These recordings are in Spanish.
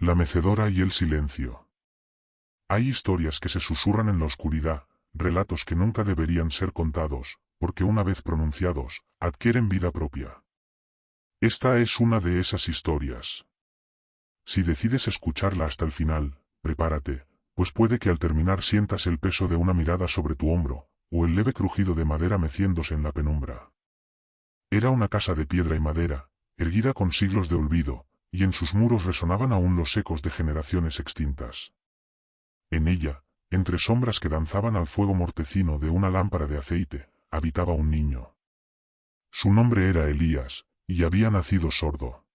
La mecedora y el silencio. Hay historias que se susurran en la oscuridad, relatos que nunca deberían ser contados, porque una vez pronunciados, adquieren vida propia. Esta es una de esas historias. Si decides escucharla hasta el final, prepárate, pues puede que al terminar sientas el peso de una mirada sobre tu hombro, o el leve crujido de madera meciéndose en la penumbra. Era una casa de piedra y madera, erguida con siglos de olvido, y en sus muros resonaban aún los ecos de generaciones extintas. En ella, entre sombras que danzaban al fuego mortecino de una lámpara de aceite, habitaba un niño. Su nombre era Elías, y había nacido sordo.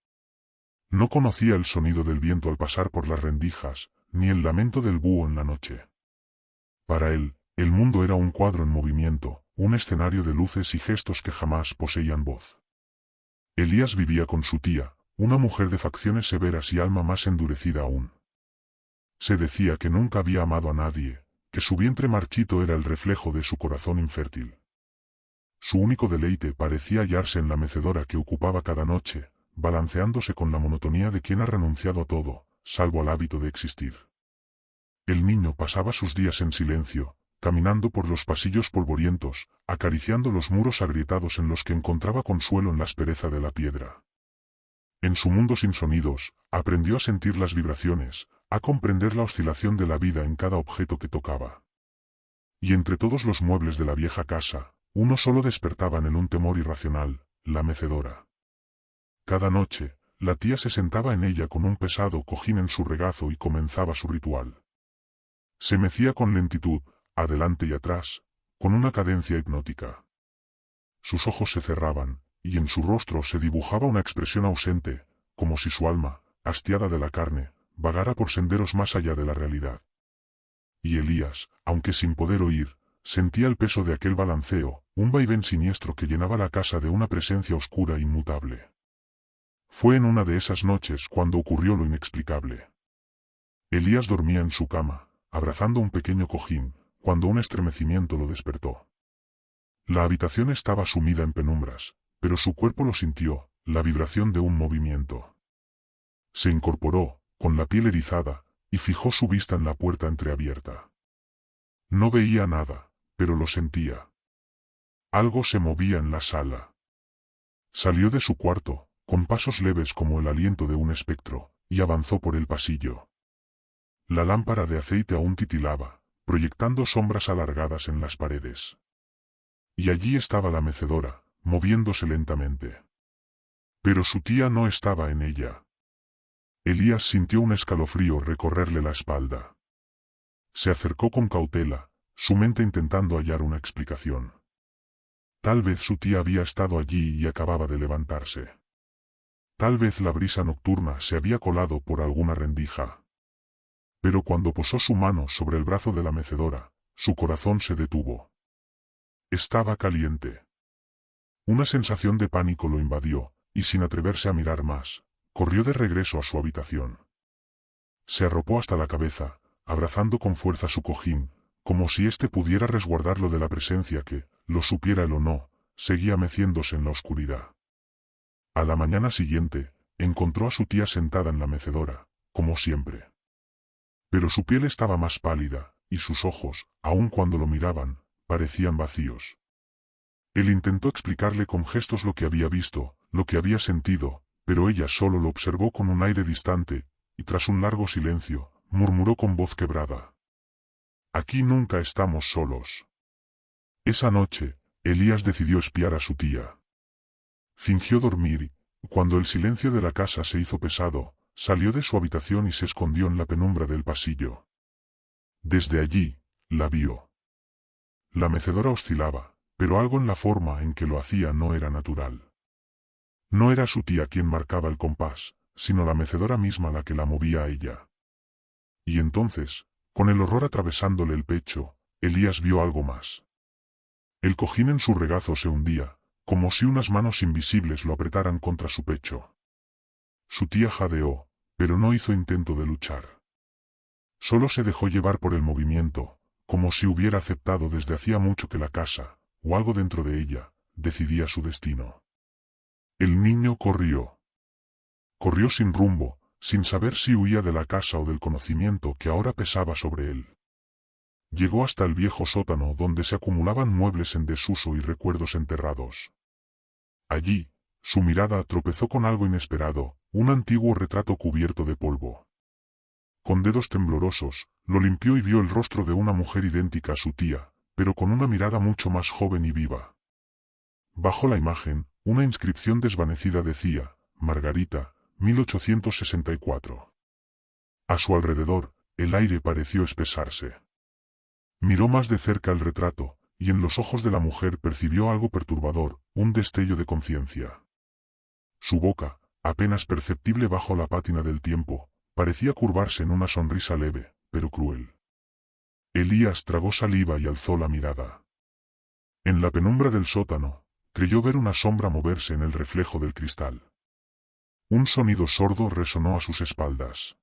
No conocía el sonido del viento al pasar por las rendijas, ni el lamento del búho en la noche. Para él, el mundo era un cuadro en movimiento, un escenario de luces y gestos que jamás poseían voz. Elías vivía con su tía, una mujer de facciones severas y alma más endurecida aún. Se decía que nunca había amado a nadie, que su vientre marchito era el reflejo de su corazón infértil. Su único deleite parecía hallarse en la mecedora que ocupaba cada noche, balanceándose con la monotonía de quien ha renunciado a todo, salvo al hábito de existir. El niño pasaba sus días en silencio, caminando por los pasillos polvorientos, acariciando los muros agrietados en los que encontraba consuelo en la aspereza de la piedra. En su mundo sin sonidos, aprendió a sentir las vibraciones, a comprender la oscilación de la vida en cada objeto que tocaba. Y entre todos los muebles de la vieja casa, uno solo despertaba en él un temor irracional, la mecedora. Cada noche, la tía se sentaba en ella con un pesado cojín en su regazo y comenzaba su ritual. Se mecía con lentitud, adelante y atrás, con una cadencia hipnótica. Sus ojos se cerraban, y en su rostro se dibujaba una expresión ausente, como si su alma, hastiada de la carne, vagara por senderos más allá de la realidad. Y Elías, aunque sin poder oír, sentía el peso de aquel balanceo, un vaivén siniestro que llenaba la casa de una presencia oscura e inmutable. Fue en una de esas noches cuando ocurrió lo inexplicable. Elías dormía en su cama, abrazando un pequeño cojín, cuando un estremecimiento lo despertó. La habitación estaba sumida en penumbras, pero su cuerpo lo sintió, la vibración de un movimiento. Se incorporó, con la piel erizada, y fijó su vista en la puerta entreabierta. No veía nada, pero lo sentía. Algo se movía en la sala. Salió de su cuarto, con pasos leves como el aliento de un espectro, y avanzó por el pasillo. La lámpara de aceite aún titilaba, proyectando sombras alargadas en las paredes. Y allí estaba la mecedora, moviéndose lentamente. Pero su tía no estaba en ella. Elías sintió un escalofrío recorrerle la espalda. Se acercó con cautela, su mente intentando hallar una explicación. Tal vez su tía había estado allí y acababa de levantarse. Tal vez la brisa nocturna se había colado por alguna rendija. Pero cuando posó su mano sobre el brazo de la mecedora, su corazón se detuvo. Estaba caliente. Una sensación de pánico lo invadió, y sin atreverse a mirar más, corrió de regreso a su habitación. Se arropó hasta la cabeza, abrazando con fuerza su cojín, como si éste pudiera resguardarlo de la presencia que, lo supiera él o no, seguía meciéndose en la oscuridad. A la mañana siguiente, encontró a su tía sentada en la mecedora, como siempre. Pero su piel estaba más pálida, y sus ojos, aun cuando lo miraban, parecían vacíos. Él intentó explicarle con gestos lo que había visto, lo que había sentido, pero ella solo lo observó con un aire distante, y tras un largo silencio, murmuró con voz quebrada: «Aquí nunca estamos solos». Esa noche, Elías decidió espiar a su tía. Fingió dormir y, cuando el silencio de la casa se hizo pesado, salió de su habitación y se escondió en la penumbra del pasillo. Desde allí, la vio. La mecedora oscilaba, pero algo en la forma en que lo hacía no era natural. No era su tía quien marcaba el compás, sino la mecedora misma la que la movía a ella. Y entonces, con el horror atravesándole el pecho, Elías vio algo más. El cojín en su regazo se hundía, como si unas manos invisibles lo apretaran contra su pecho. Su tía jadeó, pero no hizo intento de luchar. Solo se dejó llevar por el movimiento, como si hubiera aceptado desde hacía mucho que la casa, o algo dentro de ella, decidía su destino. El niño corrió. Corrió sin rumbo, sin saber si huía de la casa o del conocimiento que ahora pesaba sobre él. Llegó hasta el viejo sótano donde se acumulaban muebles en desuso y recuerdos enterrados. Allí, su mirada tropezó con algo inesperado, un antiguo retrato cubierto de polvo. Con dedos temblorosos, lo limpió y vio el rostro de una mujer idéntica a su tía, pero con una mirada mucho más joven y viva. Bajo la imagen, una inscripción desvanecida decía, Margarita, 1864. A su alrededor, el aire pareció espesarse. Miró más de cerca el retrato, y en los ojos de la mujer percibió algo perturbador, un destello de conciencia. Su boca, apenas perceptible bajo la pátina del tiempo, parecía curvarse en una sonrisa leve, pero cruel. Elías tragó saliva y alzó la mirada. En la penumbra del sótano, creyó ver una sombra moverse en el reflejo del cristal. Un sonido sordo resonó a sus espaldas.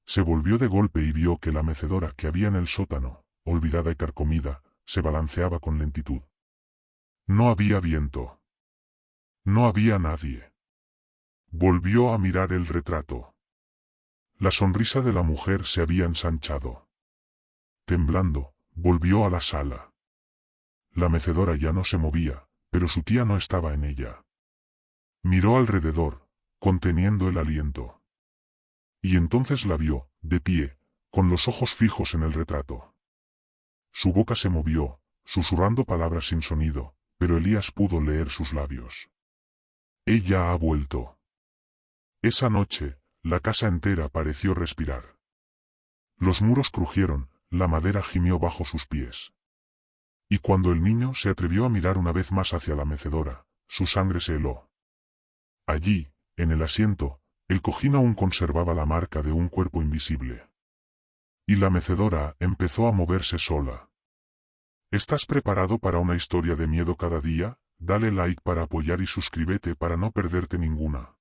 Se volvió de golpe y vio que la mecedora que había en el sótano, olvidada y carcomida, se balanceaba con lentitud. No había viento. No había nadie. Volvió a mirar el retrato. La sonrisa de la mujer se había ensanchado. Temblando, volvió a la sala. La mecedora ya no se movía, pero su tía no estaba en ella. Miró alrededor, conteniendo el aliento. Y entonces la vio, de pie, con los ojos fijos en el retrato. Su boca se movió, susurrando palabras sin sonido, pero Elías pudo leer sus labios. Ella ha vuelto. Esa noche, la casa entera pareció respirar. Los muros crujieron, la madera gimió bajo sus pies. Y cuando el niño se atrevió a mirar una vez más hacia la mecedora, su sangre se heló. Allí, en el asiento, el cojín aún conservaba la marca de un cuerpo invisible. Y la mecedora empezó a moverse sola. ¿Estás preparado para una historia de miedo cada día? Dale like para apoyar y suscríbete para no perderte ninguna.